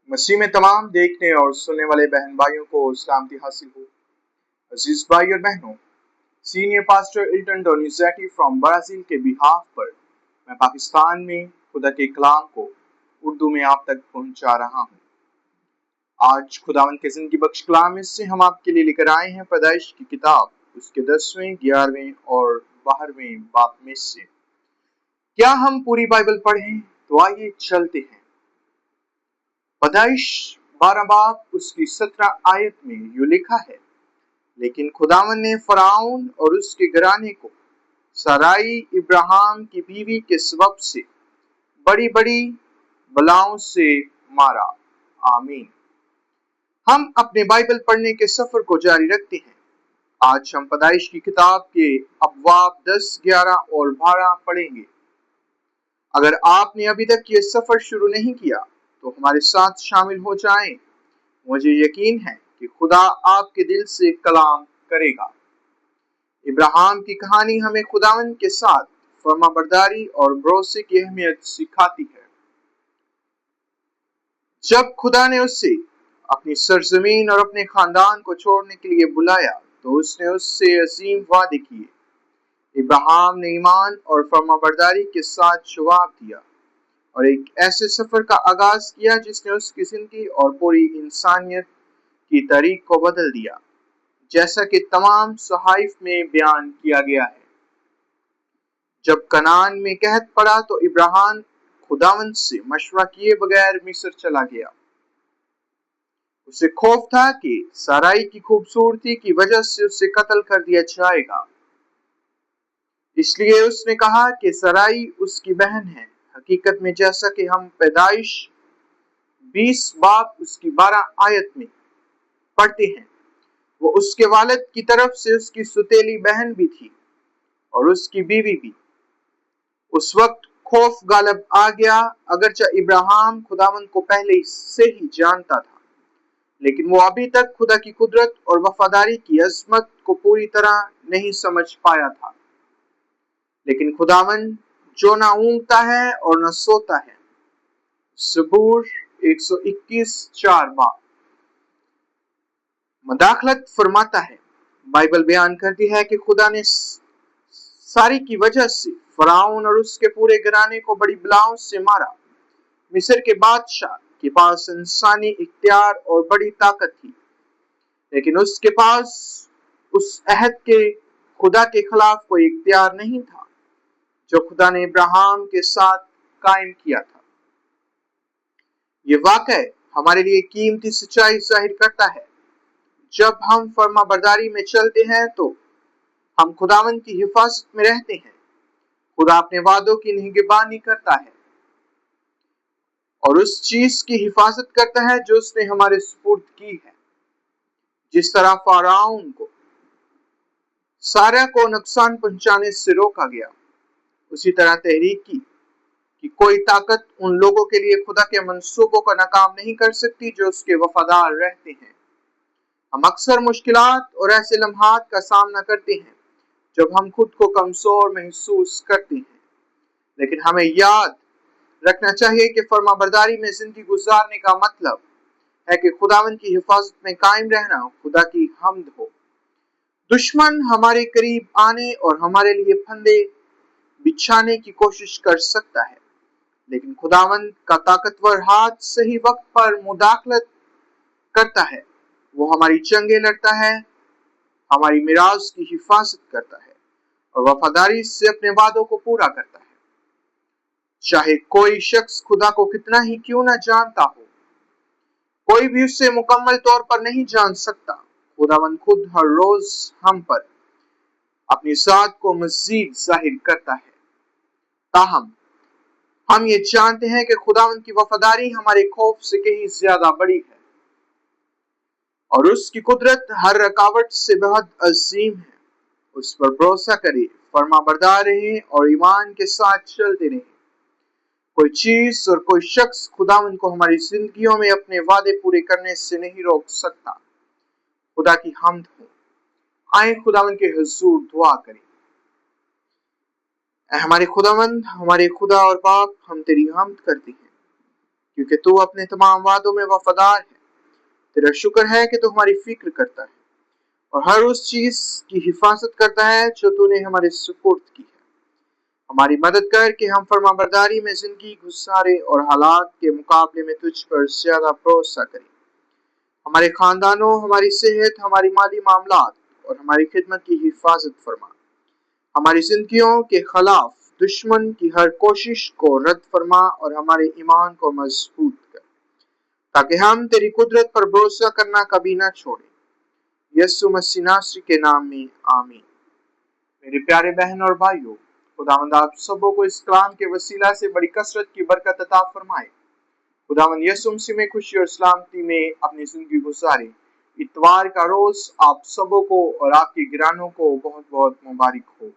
मसीह में तमाम देखने और सुनने वाले बहन भाइयों को सलामती हासिल हो। अजीज भाई और बहनों, senior pastor Ilton Donizetti from Brazil के बिहाफ पर मैं पाकिस्तान में खुदा के कलाम को उर्दू में आप तक पहुंचा रहा हूं। आज खुदावन के जिंदगी बख्श कलाम में से हम आपके लिए लेकर आए हैं पैदाइश की किताब, उसके 10वें, 11वें और 12वें बाब में से। क्या हम पूरी बाइबल पढ़ें? तो आइए चलते हैं। पैदाइश 12 बाब उसकी 17 आयत में यूं लिखा है, लेकिन खुदावन ने फराउन और उसके घराने को साराई इब्राहिम की बीवी के सबब से बड़ी बड़ी बलाओं से मारा। आमीन। हम अपने बाइबल पढ़ने के सफर को जारी रखते हैं। आज हम पैदाइश की किताब के अबवाब 10, 11 और 12 पढ़ेंगे। अगर आपने अभी तक ये सफर शुरू नहीं किया तो हमारे साथ शामिल हो जाएं। मुझे यकीन है कि खुदा आपके दिल से कलाम करेगा। इब्राहिम की कहानी हमें खुदावन के साथ फर्माबरदारी और भरोसे की अहमियत सिखाती है। जब खुदा ने उससे अपनी सरजमीन और अपने खानदान को छोड़ने के लिए बुलाया तो उसने उससे अजीम वादे किए। इब्राहिम ने ईमान और फर्माबरदारी के साथ जवाब दिया और एक ऐसे सफर का आगाज किया जिसने उसकी जिंदगी और पूरी इंसानियत की तारीख को बदल दिया, जैसा कि तमाम सहाइफ में बयान किया गया है। जब कनान में कहत पड़ा तो इब्राहिम खुदावंद से मशवरा किए बगैर मिस्र चला गया। उसे खौफ था कि साराई की खूबसूरती की वजह से उसे कत्ल कर दिया जाएगा, इसलिए उसने कहा कि साराई उसकी बहन है। हकीकत में जैसा कि हम पैदाइश 20 बाब उसकी 12 आयत में पढ़ते हैं, वो उसके वालिद की तरफ से उसकी सुतेली बहन भी थी और उसकी बीवी भी। उस वक्त खौफ गालिब आ गया। अगरचे इब्राहिम खुदावंद को पहले से ही जानता था, लेकिन वो अभी तक खुदा की कुदरत और वफादारी की अजमत को पूरी तरह नहीं समझ पाया था। लेकिन खुदावंद जो ना ऊँगता है और न सोता है। ज़बूर 121:4 मदाखलत फरमाता है। बाइबल बयान करती है कि खुदा ने सारी की वजह से फराउन और उसके पूरे घराने को बड़ी बलाओं से मारा। मिस्र के बादशाह के पास इंसानी इख्तियार और बड़ी ताकत थी, लेकिन उसके पास उस अहद के खुदा के खिलाफ कोई इख्तियार नहीं था जो खुदा ने इब्राहिम के साथ कायम किया था। ये वाकई हमारे लिए कीमती सच्चाई जाहिर करता है। जब हम फर्माबरदारी में चलते हैं तो हम खुदावंद की हिफाजत में रहते हैं। खुदा अपने वादों की निगरानी करता है और उस चीज की हिफाजत करता है जो उसने हमारे सुपुर्द की है। जिस तरह फाराउन को सारा को नुकसान पहुंचाने से रोका गया, उसी तरह तहरीक की कि कोई ताकत उन लोगों के लिए खुदा के मंसूबों का नाकाम नहीं कर सकती जो उसके वफादार रहते हैं। हम अक्सर मुश्किलात और ऐसे लम्हात का सामना करते हैं जब हम खुद को कमजोर महसूस करते हैं, लेकिन हमें याद रखना चाहिए कि फर्माबरदारी में जिंदगी गुजारने का मतलब है कि खुदावंद की हिफाजत में कायम रहना। खुदा की हम्द हो। दुश्मन हमारे करीब आने और हमारे लिए फंदे बिछाने की कोशिश कर सकता है, लेकिन खुदावंद का ताकतवर हाथ सही वक्त पर मुदाखलत करता है। वो हमारी जंगें लड़ता है, हमारी मिराज की हिफाजत करता है और वफादारी से अपने वादों को पूरा करता है। चाहे कोई शख्स खुदा को कितना ही क्यों ना जानता हो, कोई भी उससे मुकम्मल तौर पर नहीं जान सकता। खुदावंद खुद हर रोज हम पर अपनी जात को मजीद जाहिर करता है। ताहम हम ये जानते हैं कि खुदावंद की वफादारी हमारे खौफ से कहीं ज्यादा बड़ी है और उसकी कुदरत हर रुकावट से बहुत अजीम है। उस पर भरोसा करें, फर्माबरदार रहें और ईमान के साथ चलते रहें। कोई चीज और कोई शख्स खुदावंद को हमारी जिंदगियों में अपने वादे पूरे करने से नहीं रोक सकता। खुदा की हम्द हो। आए खुदावंद के हुजूर दुआ करें। हमारे खुदावंद, हमारे खुदा और बाप, हम तेरी हम्द करते हैं کیونکہ تو اپنے تمام وعدوں میں وفادار ہے۔ تیرا شکر ہے کہ تو ہماری فکر کرتا ہے اور ہر اس چیز کی حفاظت کرتا ہے جو تو نے ہمارے سپرد کی ہے۔ ہماری مدد کر کہ ہم فرما برداری میں زندگی گزارے اور حالات کے مقابلے میں تجھ پر زیادہ بھروسہ کریں۔ ہمارے خاندانوں، ہماری صحت، ہماری مالی معاملات اور ہماری خدمت کی حفاظت فرما۔ ہماری زندگیوں کے خلاف دشمن کی ہر کوشش کو رد فرما اور ہمارے ایمان کو مضبوط کر، تاکہ ہم تیری قدرت پر بھروسہ کرنا کبھی نہ چھوڑیں۔ یسوع مسیح ناصری کے نام میں آمین۔ میرے پیارے بہن اور بھائیوں، خداوند آپ سبوں کو اس کلام کے وسیلہ سے بڑی کثرت کی برکت عطا فرمائے۔ خداوند یسوع مسیح میں خوشی اور سلامتی میں اپنی زندگی گزارے۔ اتوار کا روز آپ سبوں کو اور آپ کے گرانوں کو بہت بہت مبارک ہو۔